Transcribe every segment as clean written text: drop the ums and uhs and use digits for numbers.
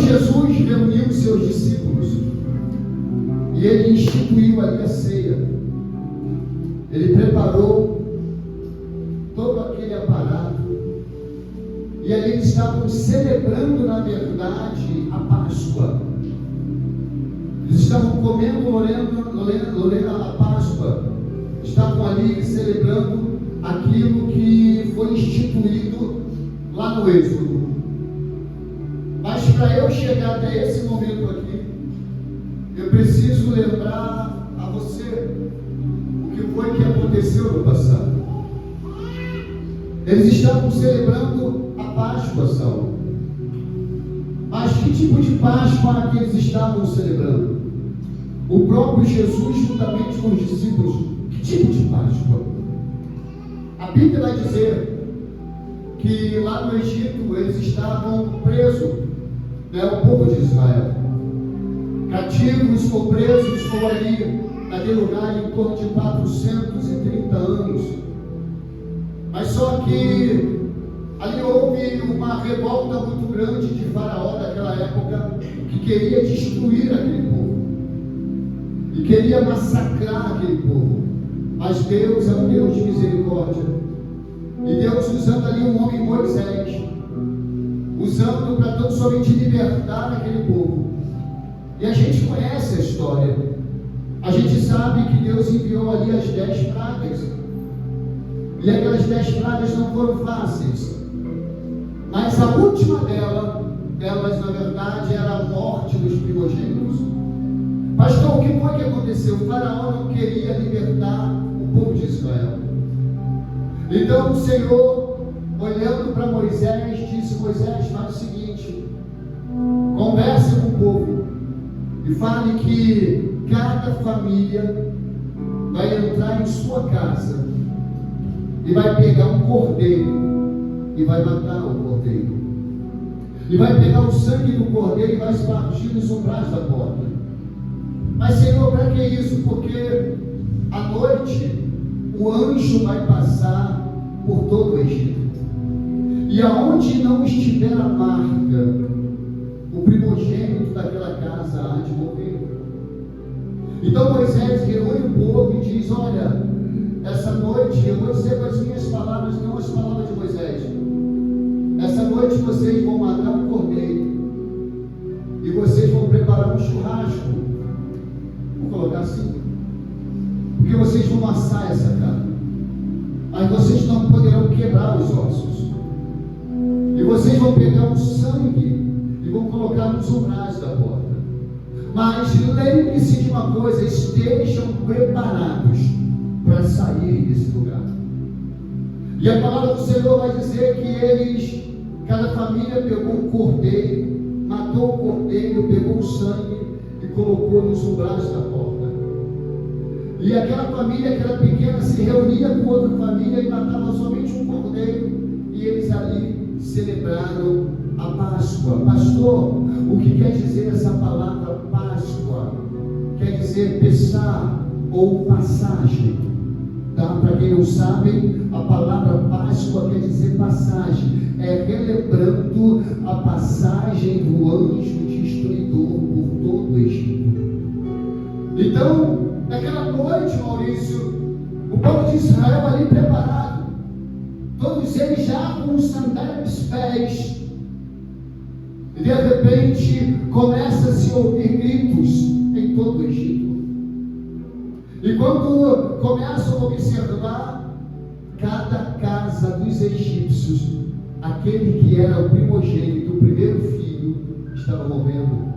Jesus reuniu os seus discípulos e ele instituiu ali a ceia, ele preparou todo aquele aparato e ali eles estavam celebrando, na verdade, a Páscoa. Eles estavam comendo, lorena a Páscoa, estavam ali celebrando aquilo que foi instituído lá no Êxodo. Mas para eu chegar até esse momento aqui, eu preciso lembrar a você o que foi que aconteceu no passado. Eles estavam celebrando a Páscoa, Saulo. Mas que tipo de Páscoa que eles estavam celebrando? O próprio Jesus, juntamente com os discípulos, que tipo de Páscoa? A Bíblia vai dizer que lá no Egito eles estavam presos, o povo de Israel, cativos, ficou preso, ficou ali naquele lugar em torno de 430 anos. Mas só que ali houve uma revolta muito grande de Faraó daquela época, que queria destruir aquele povo e queria massacrar aquele povo. Mas Deus é um Deus de misericórdia, e Deus, usando ali um homem, Moisés, usando para tão somente libertar aquele povo. E a gente conhece a história, a gente sabe que Deus enviou ali as 10 pragas, e aquelas 10 pragas não foram fáceis, mas a última delas, na verdade, era a morte dos primogênitos. Pastor, o que foi que aconteceu? O Faraó não queria libertar o povo de Israel. Então o Senhor, olhando para Moisés, disse: Moisés, faz o seguinte, converse com o povo e fale que cada família vai entrar em sua casa e vai pegar um cordeiro e vai matar o cordeiro, e vai pegar o sangue do cordeiro e vai espargir nos umbrais da porta. Mas Senhor, para que isso? Porque à noite o anjo vai passar por todo o Egito, e aonde não estiver a marca, o primogênito daquela casa há de morrer. Então Moisés reúne o povo e diz: olha, essa noite, eu vou dizer com as minhas palavras, não as palavras de Moisés, essa noite vocês vão matar um cordeiro e vocês vão preparar um churrasco, vou colocar assim, porque vocês vão assar essa carne, mas vocês não poderão quebrar os ossos, e vocês vão pegar o sangue e vão colocar nos umbrais da porta. Mas lembre-se de uma coisa: estejam preparados para sair desse lugar. E a palavra do Senhor vai dizer que eles, cada família pegou um cordeiro, matou o cordeiro, pegou o sangue e colocou nos umbrais da porta. E aquela família que era pequena se reunia com outra família e matava somente um cordeiro, e eles ali celebraram a Páscoa. Pastor, o que quer dizer essa palavra Páscoa? Quer dizer Pessah ou passagem. Tá? Para quem não sabe, a palavra Páscoa quer dizer passagem, é relembrando a passagem do anjo destruidor por todo o Egito. Então, naquela noite, Maurício, o povo de Israel ali preparado, todos eles já com os sandálios nos pés, e de repente começa a se ouvir gritos em todo o Egito. E quando começam a observar, cada casa dos egípcios, aquele que era o primogênito, o primeiro filho, estava morrendo.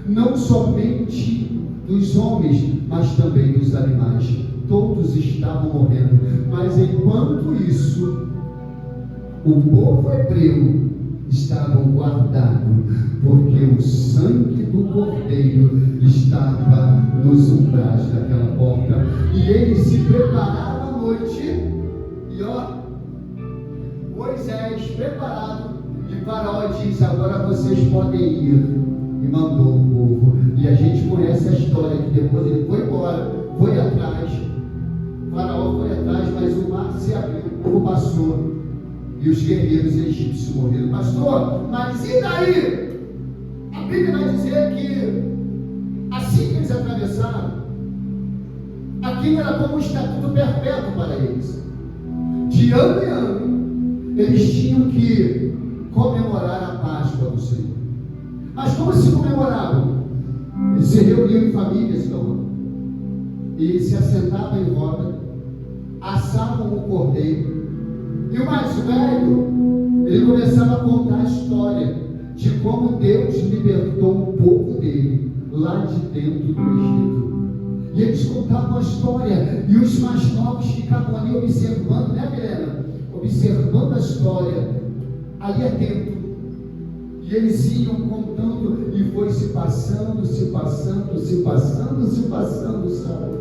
Não somente dos homens, mas também dos animais. Todos estavam morrendo. Mas enquanto isso, o povo hebreu estava guardado, porque o sangue do cordeiro estava nos umbrais daquela porta. E eles se prepararam à noite, e Moisés preparado, e Faraó diz: agora vocês podem ir. E mandou o povo. E a gente conhece a história, que depois ele foi embora, foi atrás, Faraó foi atrás, mas o mar se abriu, o povo passou, e os guerreiros egípcios morreram. Pastor, mas e daí? A Bíblia vai dizer que assim que eles atravessaram, aquilo era como um estatuto perpétuo para eles. De ano em ano, eles tinham que comemorar a Páscoa do Senhor. Mas como se comemoravam? Eles se reuniam em famílias, então, e se assentavam em roda, assavam o cordeiro, e o mais velho, ele começava a contar a história de como Deus libertou o povo dele lá de dentro do Egito. E eles contavam a história, e os mais novos ficavam ali observando, né, Helena? Observando a história, ali atento. E eles iam contando, e foi se passando, sabe?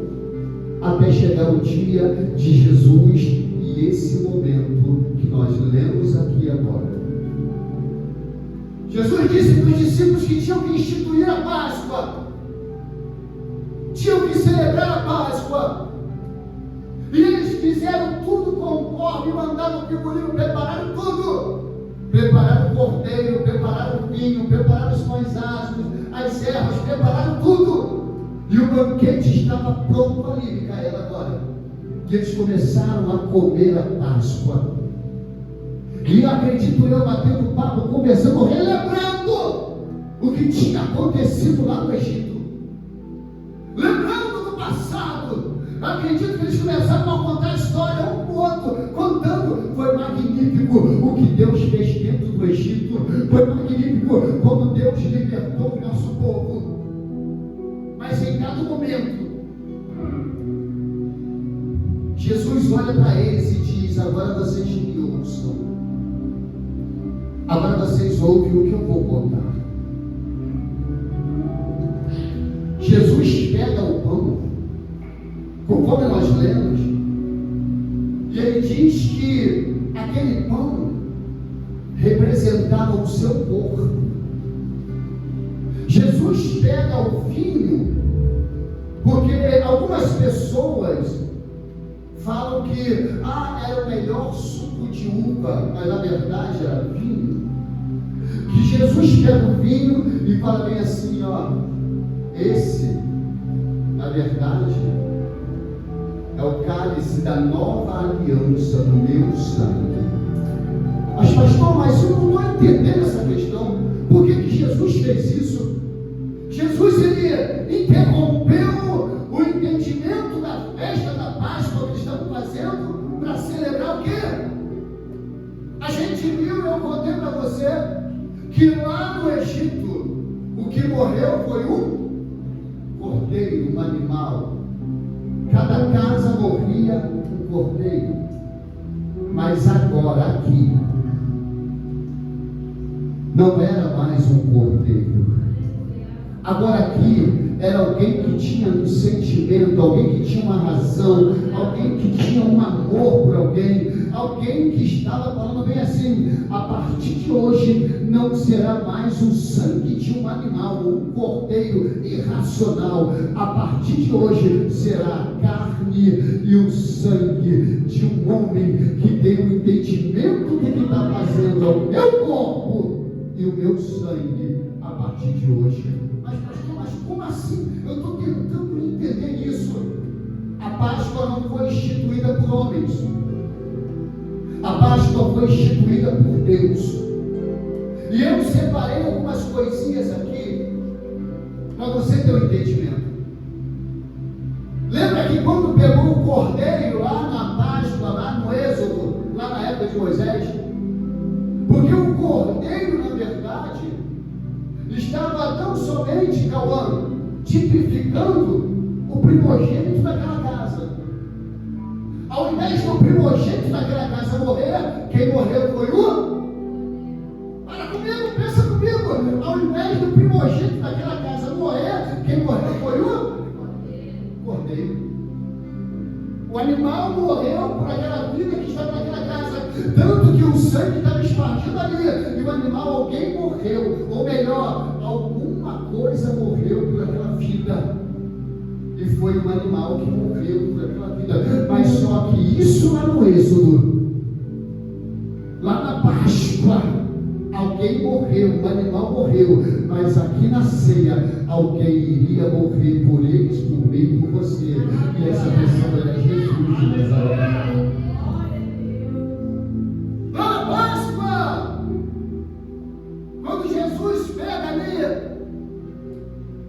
Até chegar o dia de Jesus, e esse momento que nós lemos aqui agora. Jesus disse para os discípulos que tinham que instituir a Páscoa, tinham que celebrar a Páscoa, e eles fizeram tudo conforme mandaram o figurino, prepararam tudo, prepararam o cordeiro, prepararam o vinho, prepararam os pães asmos, as ervas, prepararam tudo, e o banquete estava pronto ali, Micaela, agora, e eles começaram a comer a Páscoa. E acredito eu, batendo papo, conversando, relembrando o que tinha acontecido lá no Egito, lembrando do passado. Acredito que eles começaram a contar a história um para o outro, contando. Foi magnífico o que Deus fez dentro do Egito, foi magnífico como Deus libertou o nosso povo. Mas em dado momento, Jesus olha para eles e diz: agora vocês me ouçam. Agora vocês ouvem o que eu vou contar. Jesus pega o pão, conforme nós lemos, e ele diz que aquele pão representava o seu corpo. Jesus pega o vinho, porque algumas pessoas falam que era o melhor suco de uva, mas na verdade era vinho. Que Jesus pega o vinho e fala bem assim, esse, na verdade, é o cálice da nova aliança do meu sangue. Mas pastor, mas eu não estou entendendo essa questão. Por que Jesus fez isso? Jesus, ele interrompeu o entendimento da festa da Páscoa que eles estavam fazendo para celebrar o quê? A gente viu, eu contei para você, que lá no Egito, o que morreu foi um cordeiro, um animal. Cada casa morria um cordeiro. Mas agora aqui, não era mais um cordeiro. Agora aqui era alguém que tinha um sentimento, alguém que tinha uma razão, alguém que tinha um amor por alguém, alguém que estava falando bem assim: a partir de hoje não será mais o sangue de um animal, um cordeiro irracional. A partir de hoje será a carne e o sangue de um homem que tem um entendimento do que ele está fazendo ao meu corpo e o meu sangue a partir de hoje. Mas pastor, mas como assim? Eu estou tentando entender isso. A Páscoa não foi instituída por homens. A Páscoa foi instituída por Deus. E eu separei algumas coisinhas aqui para você ter um entendimento. Lembra que quando pegou o cordeiro lá na Páscoa, lá no Êxodo, lá na época de Moisés? Porque o cordeiro, na verdade, estava tão somente, Cauã, tipificando o primogênito daquela casa. Ao invés do primogênito daquela casa morrer, quem morreu foi o... Para comigo, pensa comigo. Ao invés do primogênito daquela casa morrer, quem morreu foi o cordeiro. O animal morreu por aquela vida que estava naquela casa, tanto que o sangue estava espargido ali, e o animal, alguém morreu, ou melhor, alguma coisa morreu por aquela vida, e foi um animal que morreu por aquela vida. Mas só que isso lá no Êxodo, lá na Páscoa, alguém morreu, um animal morreu, mas aqui na ceia, alguém iria morrer por eles, por mim e por você. E essa pessoa era Jesus de Nazaré. Lá na Páscoa, quando Jesus pega ali,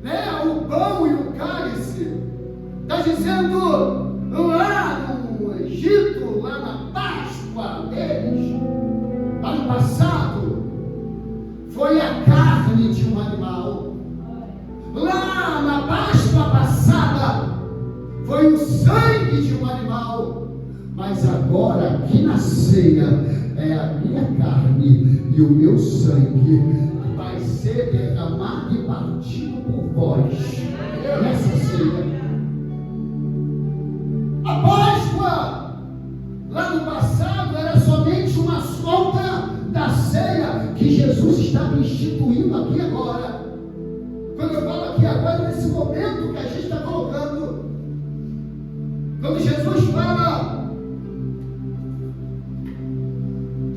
né, o pão e o cálice, está dizendo, lá no Egito, lá na Páscoa deles, ano passado, foi a carne de um animal. Lá na Páscoa passada, foi o sangue de um animal. Mas agora, aqui na ceia, é a minha carne e o meu sangue que vai ser derramado e partido por vós nessa ceia. A Páscoa, lá no passado, era somente uma solta da ceia que Jesus estava instituindo aqui agora. Quando eu falo aqui agora, nesse momento que a gente está colocando, quando Jesus fala,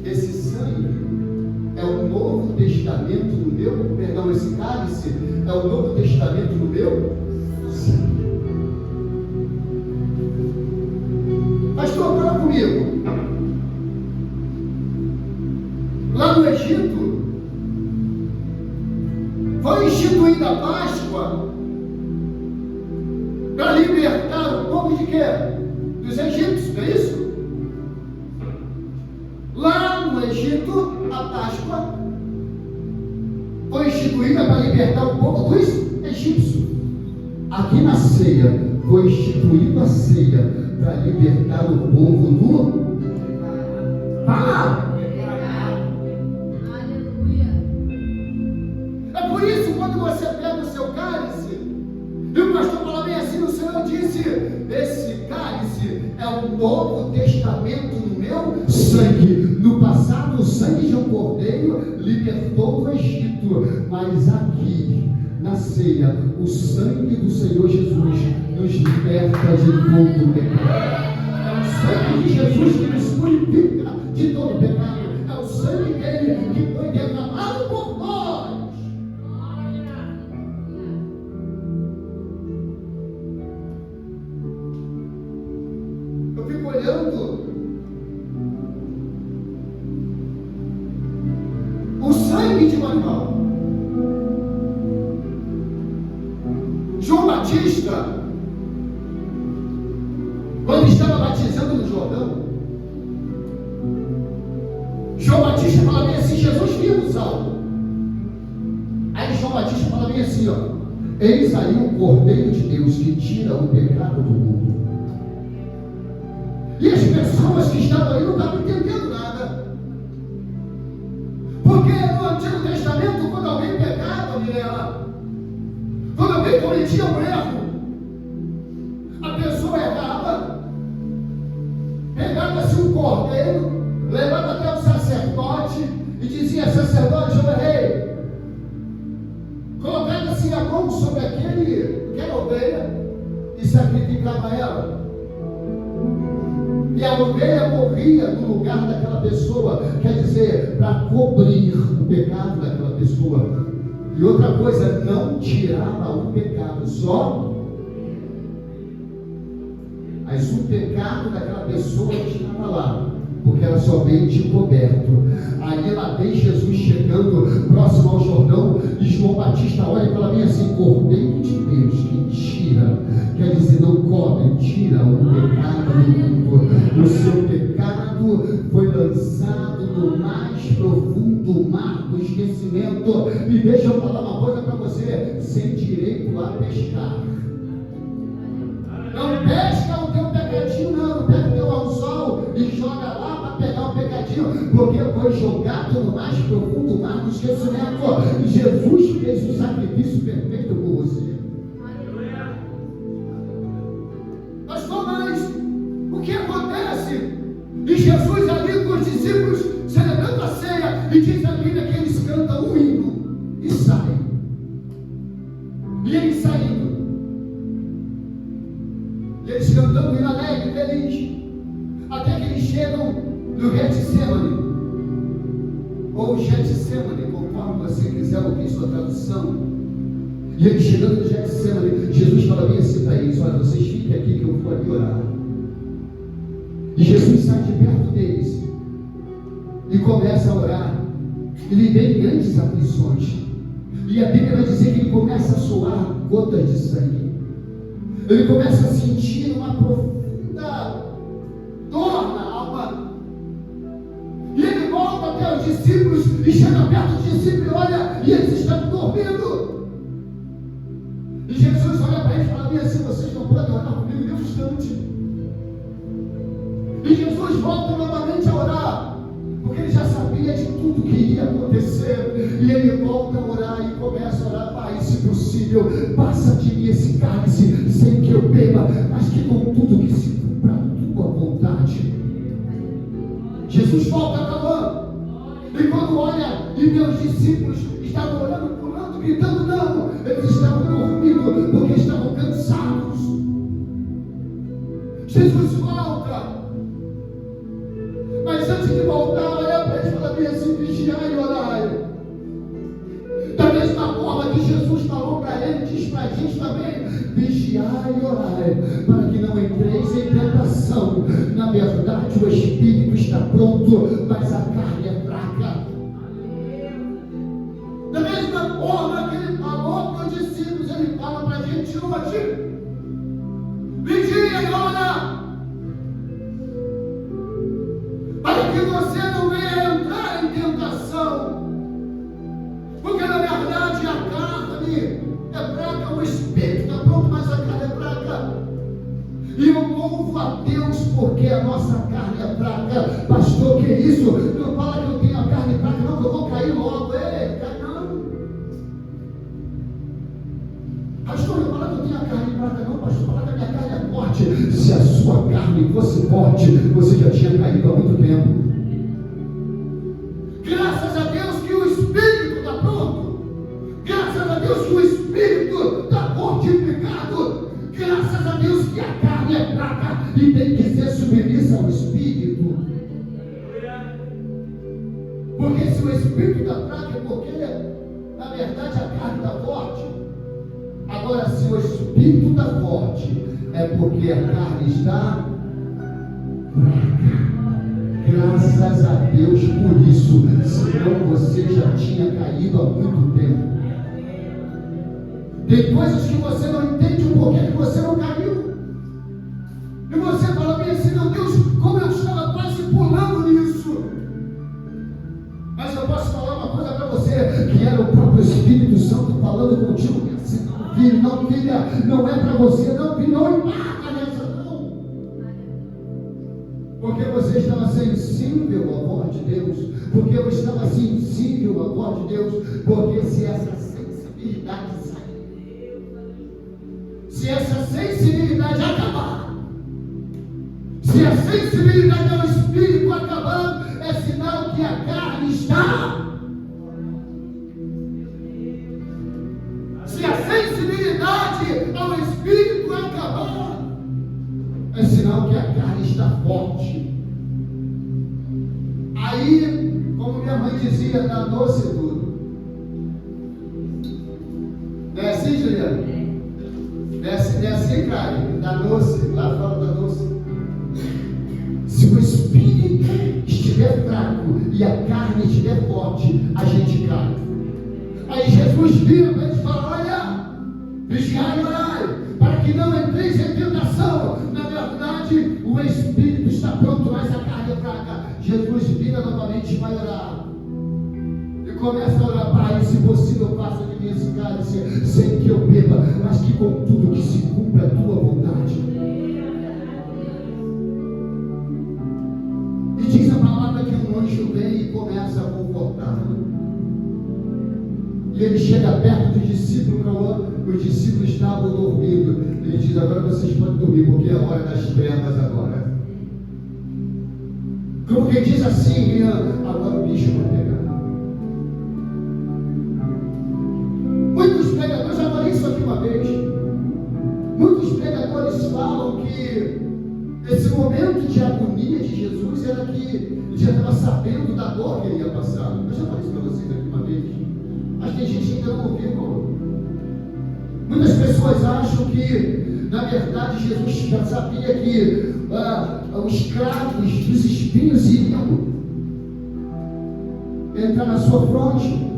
esse sangue é o Novo Testamento no meu, perdão, esse cálice é o Novo Testamento no meu sangue. Pastor, fala comigo. Lá no Egito, foi instituída a Páscoa para libertar o povo de quê? Dos egípcios, não é isso? Lá no Egito, a Páscoa foi instituída para libertar o povo dos egípcios. Aqui na ceia, foi instituída a ceia para libertar o povo do pecado. É por isso, quando você pega o seu cálice, e o pastor fala bem assim, o Senhor disse, esse cálice é o Novo Testamento no meu sangue. No passado, o sangue de um cordeiro libertou do Egito, mas aqui, na ceia, o sangue do Senhor Jesus nos liberta de todo o pecado. É o sangue de Jesus que nos purifica de todo o pecado. É o sangue dele que foi derramado por nós. Eu fico olhando o sangue de um animal. João Batista, quando estava batizando no Jordão, João Batista fala bem assim, Jesus vimos algo. Aí João Batista fala bem assim, ó, eis aí o Cordeiro de Deus que tira o pecado do mundo. E as pessoas que estavam aí não estavam entendendo nada. Porque no Antigo Testamento, quando alguém pecava, Mirela, quando alguém cometia um erro, a pessoa errava, pegava-se um cordeiro, levava até o sacerdote e dizia, sacerdote, eu errei. Colocava-se a mão sobre aquela ovelha e sacrificava ela. E a ovelha morria no lugar daquela pessoa, quer dizer, para cobrir o pecado daquela pessoa. E outra coisa, não tirava o pecado, só. Mas o pecado daquela pessoa estava lá, porque era somente coberto. Aí lá vem Jesus chegando próximo ao Jordão, e João Batista olha e fala bem assim, Cordeiro de Deus que tira, quer dizer, não cobre, tira o pecado do mundo. O seu pecado foi lançado no mais profundo mar do esquecimento. E deixa eu falar uma coisa para você, sem direito a pescar. Não pesca o teu pecadinho, não pega o teu anzol e joga lá para pegar o pecadinho, porque foi jogado no mais profundo mar do esquecimento. Jesus fez o sacrifício perfeito por você. Pastor, mas o que acontece? E Jesus ali com os discípulos celebrando a ceia, e diz a Bíblia que eles cantam um hino e saem. E eles saindo, e eles cantando um hino alegre, feliz, até que eles chegam no Getsemane. ou Getsemane, conforme você quiser ouvir sua tradução. E ele chegando no Getsemane, Jesus fala bem assim para eles: olha, vocês fiquem aqui que eu vou ali orar. E Jesus sai de perto deles e começa a orar. Ele vem grandes aflições, e a Bíblia vai dizer que ele começa a suar gotas de sangue. Ele começa a sentir uma profunda dor na alma. E ele volta até os discípulos e chega perto dos discípulos e olha, e eles estão dormindo. E Jesus olha para eles e fala bem assim: vocês não podem orar comigo nem um instante. E Jesus volta novamente a orar, porque ele já sabia de tudo que ia acontecer. E ele volta a orar e começa a orar: Pai, se possível, passa de mim esse cálice, sem que eu beba, mas que contudo que se cumpra a tua vontade. Jesus volta clamando. E quando olha, e meus discípulos estavam orando, pulando, gritando, não, eles estavam dormindo, porque estavam cansados. Jesus volta. Mas antes de voltar, olha para eles e fala bem assim: vigiai e orai. Da mesma forma que Jesus falou para ele, diz para a gente também: vigiai e orai, para que não entreis em tentação. Na verdade, o espírito está pronto, mas a carne é fraca. Da mesma forma que ele falou para os discípulos, ele fala para a gente hoje: vigia e ora, para que você não venha entrar em tentação. Porque na verdade a carne é fraca, o espírito está pronto, mas a carne é fraca. E eu louvo a Deus porque a nossa carne é fraca. Pastor, que isso? Não fala que eu tenho a carne fraca, não, que eu vou cair logo. Ei, cai não. Pastor, não fala que eu tenho a carne fraca, não, pastor, fala que a minha carne é forte. Se a sua carne fosse forte, você já tinha caído há muito tempo. Graças a Deus que o espírito está pronto. Graças a Deus que o espírito está fortificado. Graças a Deus que a carne é fraca e tem que ser submissa ao espírito. Porque se o espírito está fraco é porque, na verdade, a carne está forte. Agora, se o espírito está forte, é porque a carne está fraca. Graças a Deus por isso, senão você já tinha caído há muito tempo. Tem coisas que você não entende o porquê que você não caiu. E você fala bem assim: meu Deus, como eu estava quase pulando nisso. Mas eu posso falar uma coisa para você, que era o próprio Espírito Santo falando contigo, que assim: não, filho, não, filha, não é para você, não, filho, não embarca nessa, não. Porque você estava sensível à voz de Deus, porque eu estava sensível à voz de Deus, porque se essa sensibilidade sair, se essa sensibilidade acabar, se a sensibilidade ao Espírito acabar, é sinal que a carne está. Se a sensibilidade ao Espírito acabar, é sinal que a carne está forte. Aí, como minha mãe dizia, danou-se tudo. Não é assim, Juliana? Não é assim, cara? Danou-se, lá fora danou-se. Se o espírito estiver fraco e a carne estiver forte, a gente cai. Aí Jesus vira para eles e fala: olha, vigiai e orai, para que não entreis em tentação. Na verdade, o espírito está pronto, mas a carne é fraca. Jesus vira novamente e vai orar. E começa a orar: Pai, se possível, passa de mim esse cálice, sem que eu beba, mas que contudo que se cumpra a tua vontade. E diz a palavra que um anjo vem e começa a confortá-lo. E ele chega perto do discípulo, os discípulos estavam dormindo. Ele diz: agora vocês podem dormir, porque é a hora das trevas agora. Como quem diz assim: agora o bicho vai pegar. Muitos pregadores, já falei isso aqui uma vez, muitos pregadores falam que Esse momento de agonia de Jesus era que ele já estava sabendo da dor que ele ia passar. Eu já falei isso para vocês aqui uma vez, mas tem gente que ainda não ouviu. Muitas pessoas acham que, na verdade, Jesus já sabia que os cravos dos espinhos iriam entrar na sua fronte.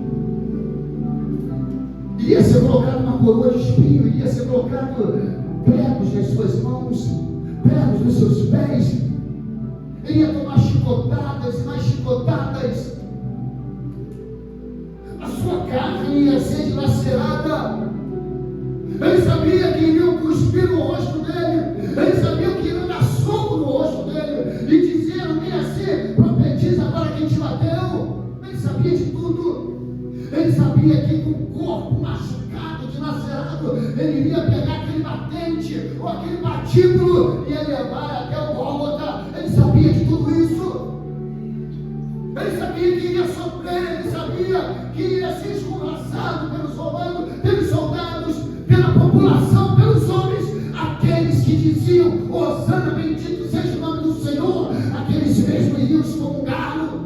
Iria ser colocado uma coroa de espinho, iria ser colocado pregos nas suas mãos, pregos nos seus pés. Ele ia tomar chicotadas e mais chicotadas. A sua carne ia ser dilacerada. Ele sabia que iriam cuspir no rosto dele. Ele sabia que iriam dar soco no rosto dele e dizer: não venha ser, profetiza agora quem te bateu. Ele sabia de tudo. Ele sabia que com o corpo machucado, dilacerado, ele iria pegar aquele batente ou aquele patíbulo e ia levar até o Gólgota. Ele sabia de tudo isso. Ele sabia que iria sofrer. Ele sabia que iria ser escorraçado pelos romanos, pelos soldados, pela população, pelos homens, aqueles que diziam: Hosana, bendito seja o nome do Senhor. Aqueles mesmos iriam excomungá-lo.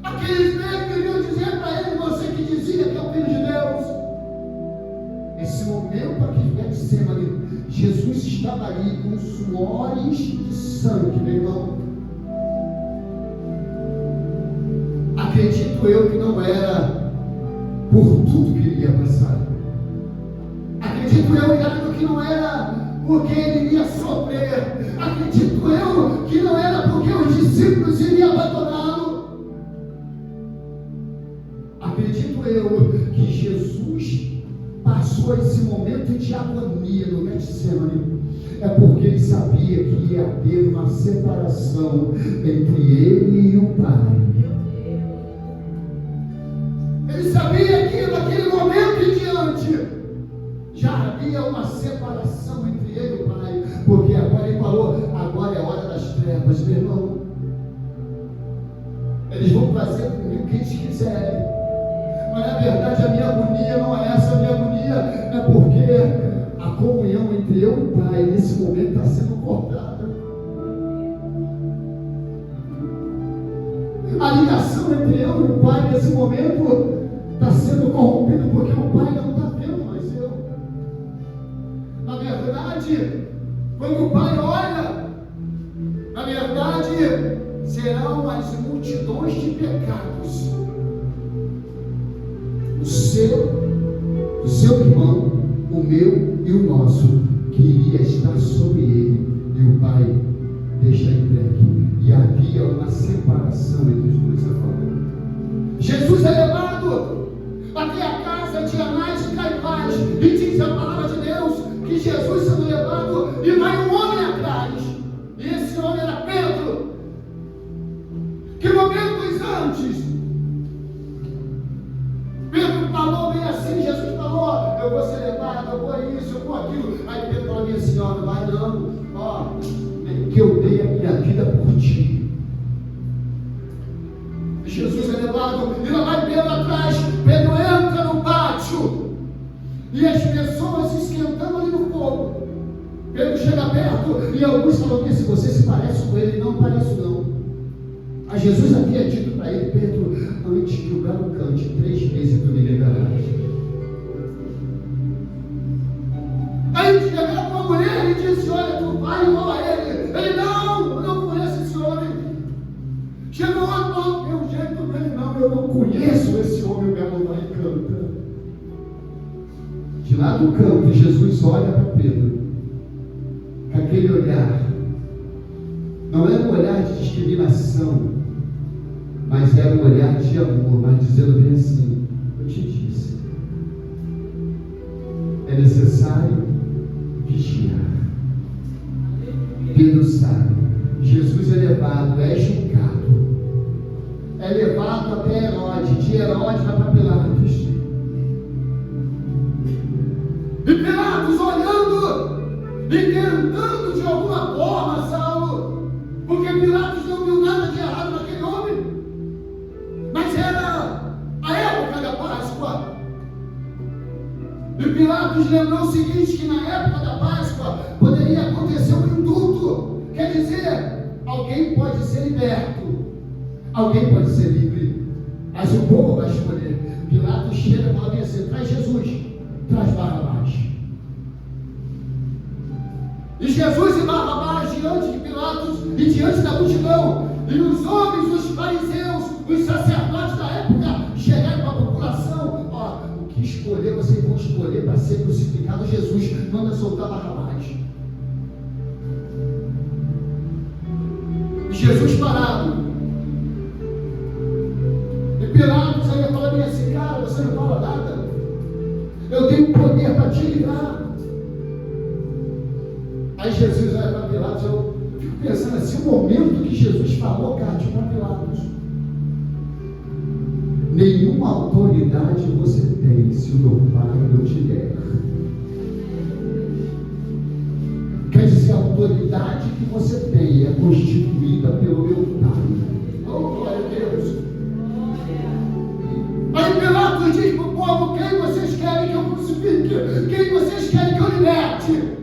Aqueles mesmos iriam dizer para ele: você que dizia que é o Filho de Deus. Esse momento aqui em Getsemane, Jesus estava ali com suores de sangue, meu irmão. Acredito eu que não era por tudo que ele ia passar. Acredito eu que não era porque ele iria sofrer. Acredito eu que não era porque os discípulos iriam abandoná-lo. Acredito eu que Jesus passou esse momento de agonia no Getsemane é porque ele sabia que ia haver uma separação entre ele e o Pai. Ele sabia que naquele momento em diante já havia uma separação entre ele e o Pai, porque agora ele falou: agora é a hora das trevas, meu irmão. Eles vão fazer comigo o que eles quiserem, mas na verdade a minha agonia não é essa. A minha agonia é porque a comunhão entre eu e o Pai nesse momento está sendo cortada. A ligação entre eu e o Pai nesse momento está sendo corrompida, porque o Pai não está vendo mais eu. Na verdade, quando o Pai olha, na verdade, serão as multidões de pecados. O seu irmão, o meu e o nosso, que iria estar sobre ele, e o Pai deixa entregue. E havia uma separação entre os dois. Jesus é levado até a casa de Anás e Caifás, e diz a palavra de Deus que Jesus sendo levado, e vai um homem atrás, e esse homem era Pedro, que momentos antes Pedro falou bem assim, Jesus falou: eu vou ser levado, eu vou isso, eu vou aquilo. Aí Pedro falou: minha senhora, não vai não, ó, que eu dei a minha vida por ti. Jesus é levado, e lá vai Pedro atrás. Pedro entra no pátio, e as pessoas se esquentando ali no fogo. Pedro chega perto, e alguns falam: se você se parece com ele. Não pareço não. Mas Jesus havia dito para ele: Pedro, antes que o galo cante 3 vezes tu me negarás. Aí chegou uma mulher e disse: olha, tu vai igual a ele. Ele: não, eu não conheço esse homem. Chegou outro: meu jeito dele não, eu não conheço esse homem. O galo vai e canta. De lá do campo, Jesus olha para Pedro com aquele olhar. Não era um olhar de discriminação, mas era um olhar de amor, mas dizendo bem assim: eu te disse, é necessário vigiar. Pedro sabe, Jesus é levado, é julgado, é levado até Herodes, de Herodes vai para Pilatos. E Pilatos olhando e tentando de alguma forma, Saulo, porque Pilatos não viu nada de errado naquele homem, mas era a época da Páscoa. E Pilatos lembrou o seguinte: que na época da Páscoa poderia poderia acontecer um indulto. Quer dizer, alguém pode ser liberto, alguém pode ser livre, mas o povo vai escolher. Pilatos chega e fala bem assim: traz Jesus, traz Barrabás. E Jesus e Barrabás diante de Pilatos e diante da multidão, e os homens, os fariseus, os sacerdotes da época chegaram para a população: ó, o que escolher, vocês vão escolher para ser crucificado. Jesus manda soltar Barrabás. E Jesus parado, e Pilatos ainda fala bem assim: cara, você não fala nada, eu tenho poder para te livrar. Aí Jesus olha para Pilatos, eu fico pensando assim, o momento que Jesus falou, cara, para Pilatos: nenhuma autoridade você tem se o meu Pai não te der. Quer dizer, a autoridade que você tem é constituída pelo meu Pai. Oh, glória a Deus. Aí Pilatos diz para o povo: quem vocês querem que eu crucifique? Quem vocês querem que eu liberte?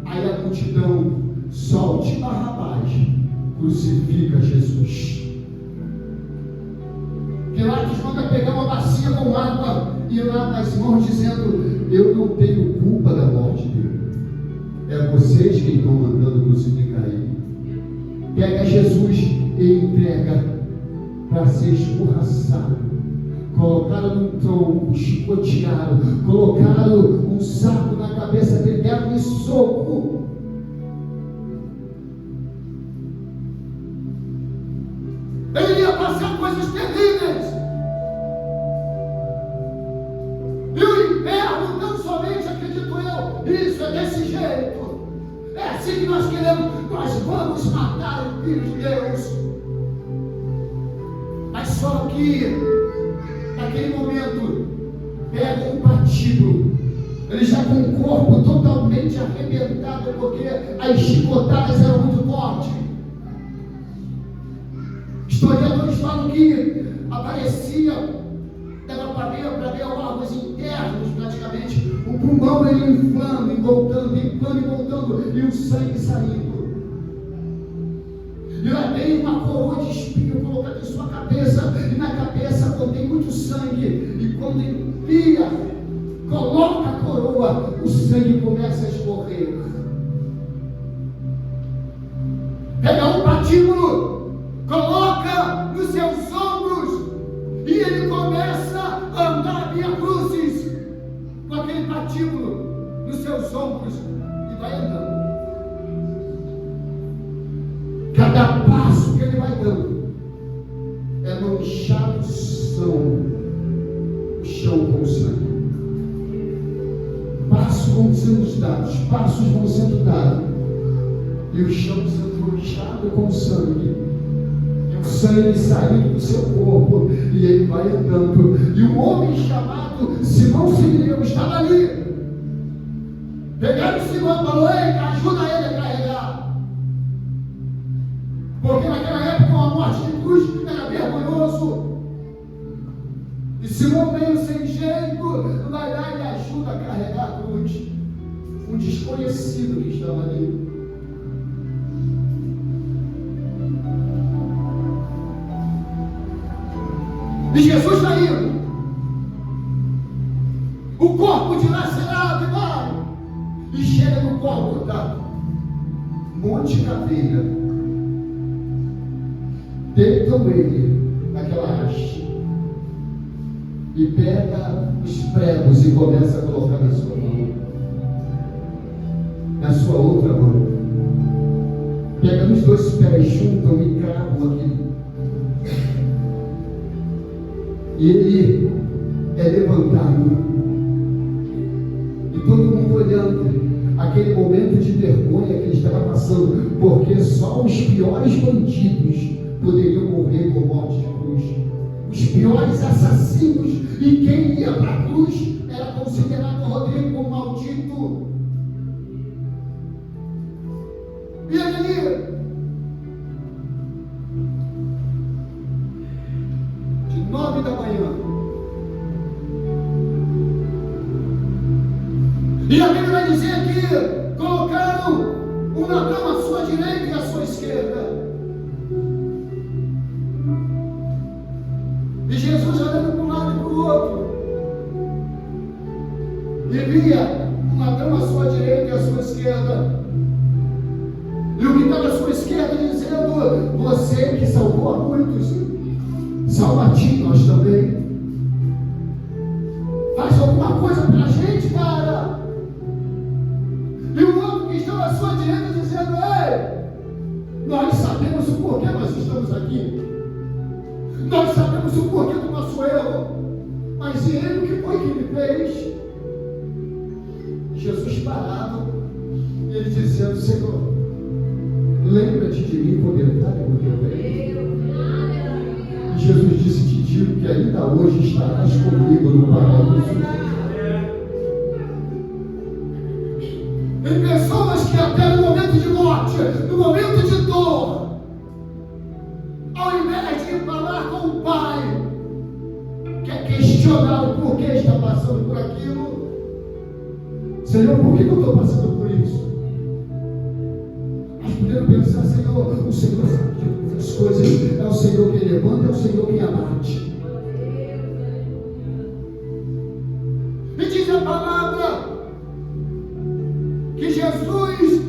Aí a multidão: solte Barrabás, crucifica Jesus. Pilatos manda pegar uma bacia com água e lá nas mãos, dizendo: eu não tenho culpa da morte dele, é vocês quem estão mandando crucificar ele. Pega Jesus e entrega para ser escorraçado. Colocaram num tronco, chicotearam, colocaram um saco na cabeça dele, deram um soco. Ele ia passar coisas terríveis. E o inferno, não somente, acredito eu, isso é desse jeito. É assim que nós queremos, nós vamos matar o Filho de Deus. Mas só que naquele momento, pega um patíbulo, ele já com o corpo totalmente arrebentado, porque as chicotadas eram muito fortes. Historiadores falam que aparecia, dava para ver órgãos internos praticamente, o pulmão ele inflando e voltando, e o sangue saindo. E lá tem uma coroa de espinho colocada em sua cabeça, e na cabeça contém muito sangue, e quando enfia, coloca a coroa, o sangue começa a escorrer. Pega um patíbulo, coloca nos seus ombros, e ele começa a andar via cruzes, com aquele patíbulo nos seus ombros, e vai andando. Cada passo que ele vai dando é manchado o chão com sangue. Passos vão sendo dados, passos vão sendo dados, e o chão sendo manchado com sangue. E o sangue saindo do seu corpo, e ele vai andando. E um homem chamado Simão Sirineu estava ali. Pegaram Simão e falou: ei, ajuda ele a carregar. Porque naquela época uma morte de cruz era vergonhoso. E Simão, meio sem jeito, vai lá e ajuda a carregar a cruz. Um desconhecido que estava ali. E Jesus está indo. O corpo dilacerado vai. E chega no corpo da Monte Caveira. Deitam ele naquela haste e pega os pregos e começa a colocar na sua mão, na sua outra mão. Pega nos dois pés, juntam e cravam aqui. E ele é levantado. E todo mundo olhando aquele momento de vergonha que ele estava passando, porque só os piores bandidos poderiam morrer por morte de cruz. Os piores assassinos, e quem ia para a cruz era considerado Rodrigo como maldito. E ele ali, de 9 da manhã, e a Bíblia vai dizer que colocaram um ladrão à sua direita e à sua esquerda. E Jesus olhando para um lado e para o outro, e via um ladrão à sua direita e à sua esquerda. E o que estava à sua esquerda dizendo: você que salvou a muitos, salva a ti, nós também. Faz alguma coisa para a gente, cara. E o outro que estava à sua direita dizendo: ei, nós sabemos o porquê nós estamos aqui. Nós sabemos o porquê do nosso erro. Mas e ele, o que foi que ele fez? Jesus parado, e ele dizendo: Senhor, lembra-te de mim por metade do teu reino. E Jesus disse: te digo que ainda hoje estarás comigo no paraíso. Tem pessoas que até no momento de morte, no momento de dor, ao invés de falar com o Pai, quer questionar o porquê está passando por aquilo. Senhor, por que eu estou passando por isso? Mas podendo pensar: Senhor, o Senhor sabe de todas as coisas. É o Senhor que levanta, é o Senhor que abate. E diz a palavra que Jesus,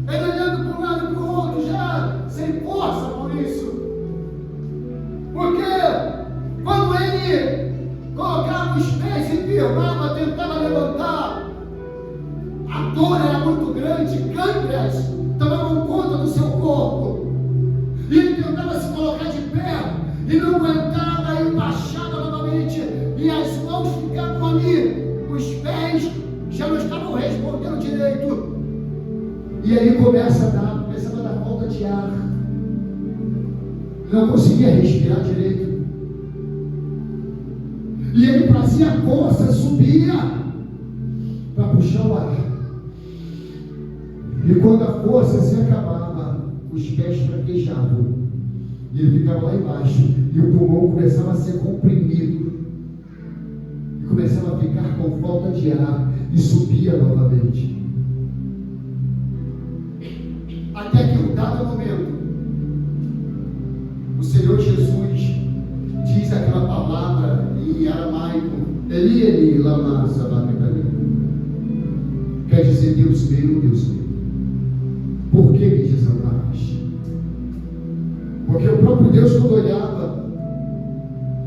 ele olhando para um lado e para o outro, já sem força por isso. Porque quando ele colocava os pés e firmava, tentava levantar, a dor era muito grande, câimbras tomavam conta do seu corpo. E ele tentava se colocar de pé e não aguentava, e baixava novamente, e as mãos ficavam ali, os pés já não estavam respondendo direito. E aí começava a dar falta de ar, não conseguia respirar direito. E ele fazia força, subia para puxar o ar. E quando a força se acabava, os pés fraquejavam. E ele ficava lá embaixo. E o pulmão começava a ser comprimido. E começava a ficar com falta de ar. E subia novamente. Até que em um dado momento, o Senhor Jesus diz aquela palavra em aramaico: Eli, Eli, lama sabachthani. Quer dizer: Deus meu, Deus meu, por que me desamparaste? Porque o próprio Deus, quando olhava,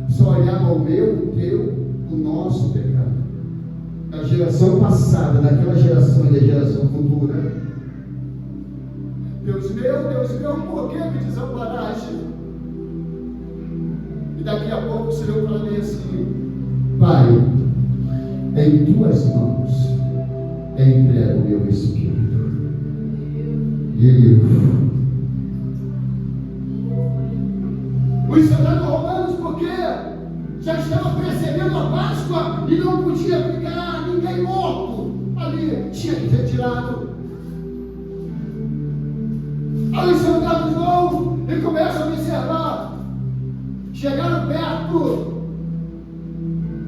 só olhava o meu, o teu, o nosso pecado. Da geração passada, daquela geração e da geração futura. Deus meu, por que me desamparaste? E daqui a pouco o Senhor fala bem assim: Pai, em tuas mãos entrego o meu espírito. E ele, os soldados romanos, porque já estavam percebendo a Páscoa e não podia ficar ninguém morto ali, tinha que ser tirado. Aí os soldados vão e começam a observar. Chegaram perto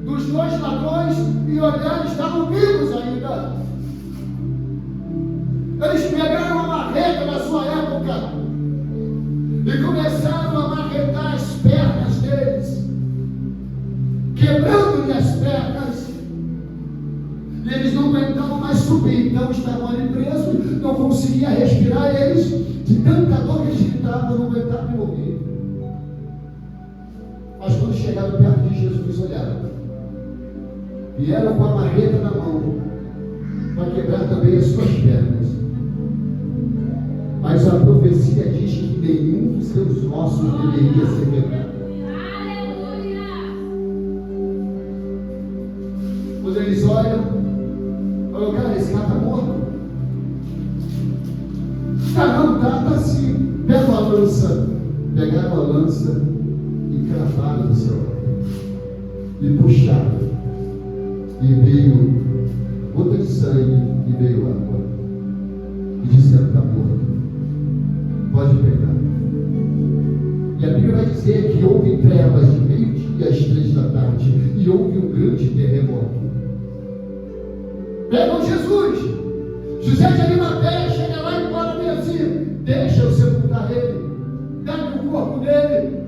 dos dois ladrões e olharam, estavam vivos ainda. Eles pegaram a marreta da sua época e começaram a marretar as pernas deles, quebrando-lhe as pernas. E eles não aguentavam mais subir, então estavam ali presos, não conseguiam respirar. E eles, de tanta dor que eles gritavam, não aguentavam morrer. Mas quando chegaram perto de Jesus, olharam, vieram com a marreta na mão para quebrar também as suas pernas. Mas a profecia diz que nenhum dos seus ossos deveria ser quebrado. Quando eles olham, falam: cara, esse cara está morto. Não, tá assim. Pegam a lança, pegaram a lança e cravaram no seu lado. E puxaram. E veio gota de sangue e veio água. E disseram: está morto. Pode pegar. E a Bíblia vai dizer que houve trevas de meio-dia às 3 da tarde. E houve um grande terremoto. Pegam Jesus José de Arimateia chega lá e fala bem assim: deixa eu sepultar ele, pega o corpo dele.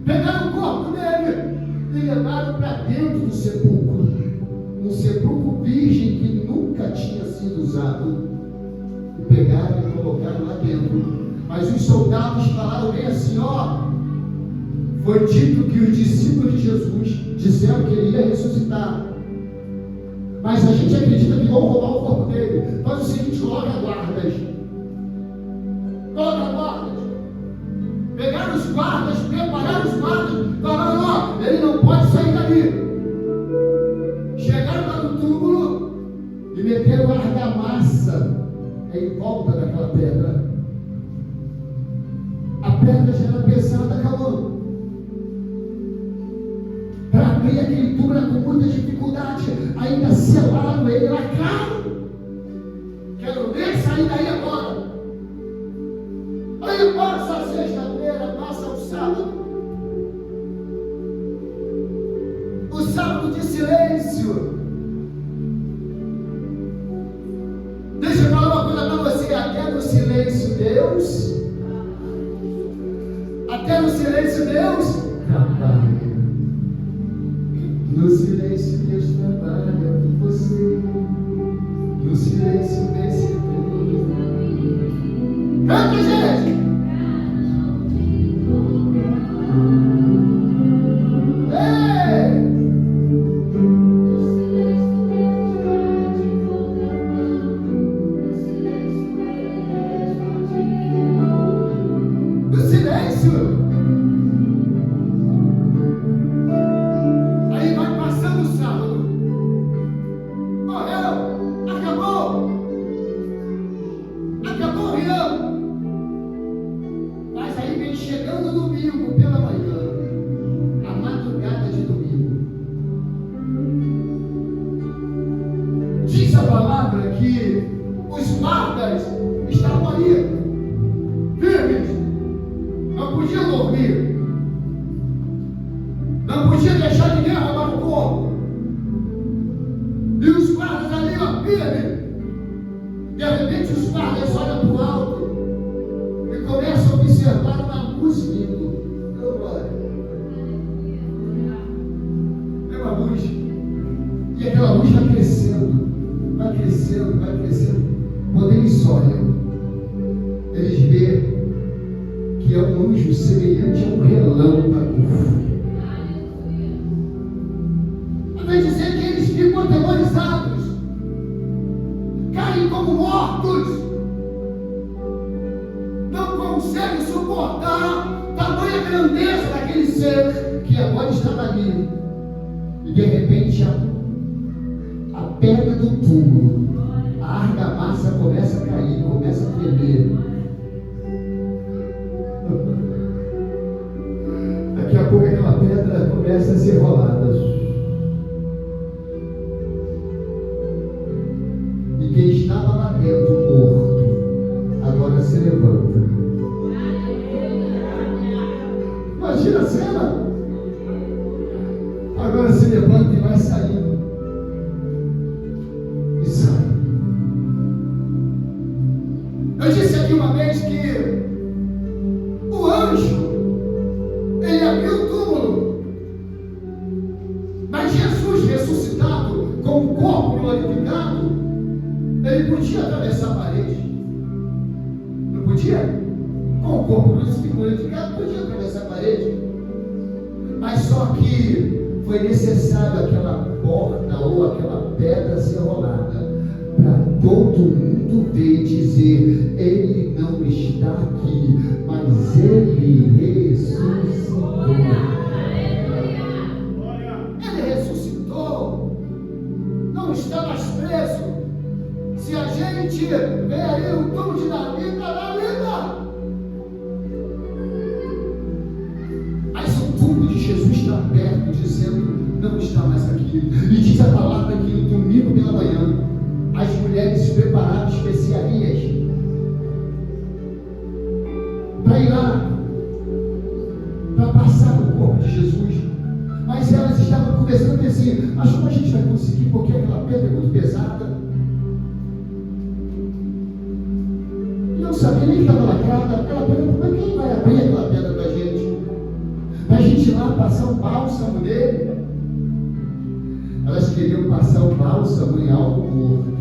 Pegaram o corpo dele e levaram para dentro do sepulcro, um sepulcro virgem que nunca tinha sido usado. E pegaram e colocaram lá dentro. Mas os soldados falaram bem assim: ó, foi dito que os discípulos de Jesus disseram que ele ia ressuscitar, mas a gente acredita que vão roubar o corpo dele. Faz o seguinte: coloca guardas. Coloca guardas. Pegaram os guardas, prepararam os guardas, falaram: ó, ele não pode sair dali. Chegaram lá no túmulo e meteram argamassa em volta daquela pedra. A pedra já era pesada, calma. Para abrir aquele túmulo era com muita dificuldade. Ainda selaram ele, lacraram. Quero ver sair daí agora. Aí passa a sexta-feira, passa o sábado. O sábado de silêncio. Deixa eu falar uma coisa para você: até no silêncio Deus, até no silêncio Deus trabalha. No silêncio Deus trabalha por você. No silêncio desse Deus. Canta, gente! passar um bálsamo nele. Elas queriam passar o bálsamo em algo morto.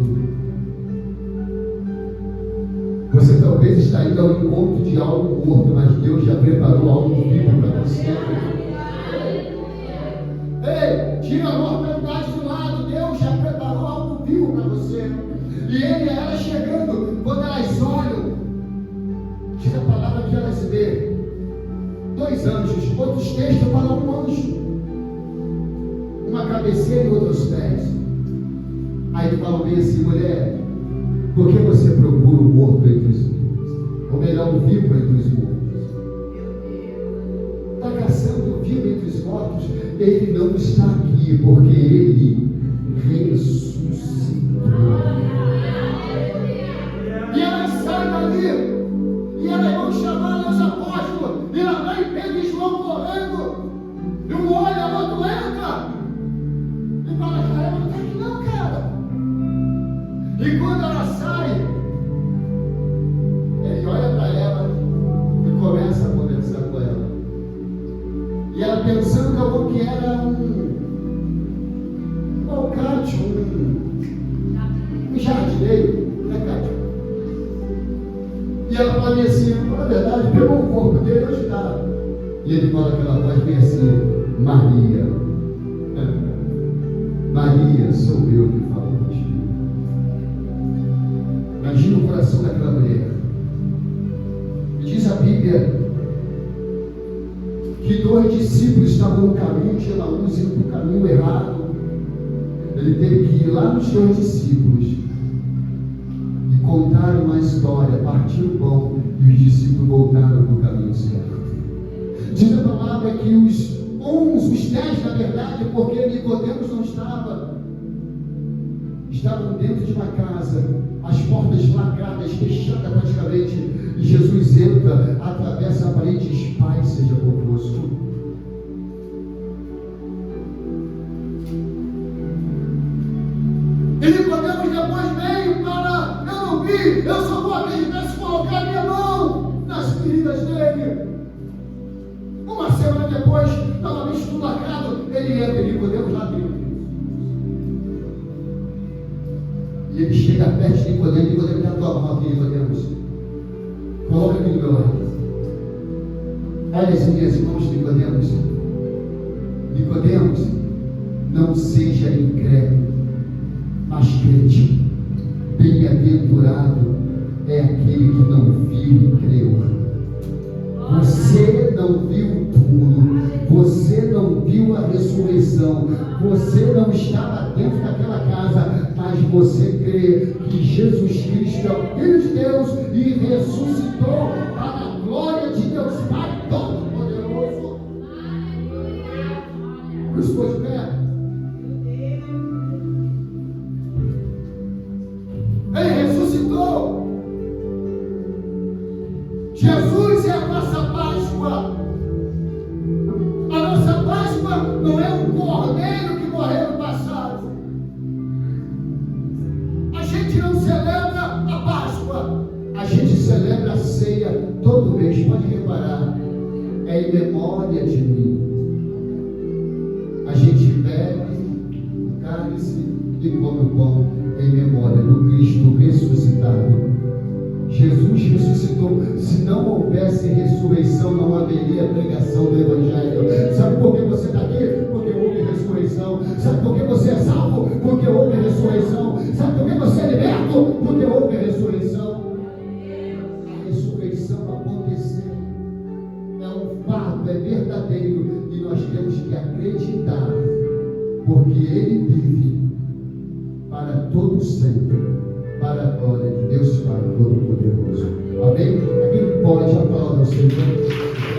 Você talvez está indo ao encontro de algo morto, mas Deus já preparou algo vivo para você. Ei, tira a mortalidade do lado. Deus já preparou algo vivo para você. E ele e ela chegando, quando elas olham, diz a palavra que elas vê 2 anjos. Outros textos falam um anjo, uma cabeceira e outros pés. Aí ele fala bem assim: mulher, por que você procura o morto entre os vivos? Ou melhor, o vivo entre os mortos? Está caçando o vivo entre os mortos? Ele não está aqui, porque ele ressuscitou. E elas saem dali, e elas vão chamar os apóstolos, e lá vai Pedro e João correndo, e um olha, o outro entra, e fala: caramba, não está aqui não, cara. E quando ela sai, ele olha para ela e começa a conversar com ela. E ela pensando que era um alcate, um jardineiro, né, Cátia? E ela fala assim: na verdade, pegou o corpo dele, onde está? E ele fala aquela voz bem assim: Maria. Maria, sou eu que falo contigo. Imagina o coração daquela mulher. Diz a Bíblia que 2 discípulos estavam no caminho de Emaús, indo para o caminho errado. Ele teve que ir lá nos 2 discípulos e contar uma história, partir o pão, e os discípulos voltaram para o caminho certo. Diz a palavra que os 10 na verdade, porque Nicodemos não estavam dentro de uma casa, as portas lacradas, fechadas praticamente, e Jesus entra, atravessa a parede e diz: Pai seja convosco. E Nicodemos depois veio para: eu não vi, eu só vou acreditar se colocar minha mão nas feridas dele. Uma semana depois, novamente tudo lacrado, ele entra e Nicodemos lá dentro. E ele chega perto de Nicodemos, dá a tua mão aqui, Nicodemos. Coloca aqui do meu lado. Olha as minhas mãos, Nicodemos. Nicodemos, não seja incrédulo, mas crente. Bem-aventurado é aquele que não viu e creu. Você não viu o túmulo, você não viu a ressurreição, você não estava dentro daquela casa, mas você crê que Jesus Cristo é o Filho de Deus e ressuscitou para a glória de Deus Pai Todo-Poderoso. Por isso, de pé. Ele ressuscitou. Jesus é a nossa Páscoa. A nossa Páscoa não é um cordeiro que morreu no passado. A gente não celebra a Páscoa, a gente celebra a ceia todo mês. Pode reparar, é em memória de mim. A gente bebe o cálice e come o pão em memória do Cristo ressuscitado. Jesus ressuscitou. Se não houvesse ressurreição, não haveria pregação do Evangelho. Sabe por que você está aqui? Porque houve ressurreição. Sabe por que você é salvo? Porque houve ressurreição. Sabe por que você é liberto? Porque houve ressurreição. A ressurreição aconteceu. É um fato, é verdadeiro. E nós temos que acreditar. Porque Ele vive para todo sempre, para a glória de Deus Pai Todo-Poderoso. Amém? Aquele que pode aplaudir o Senhor.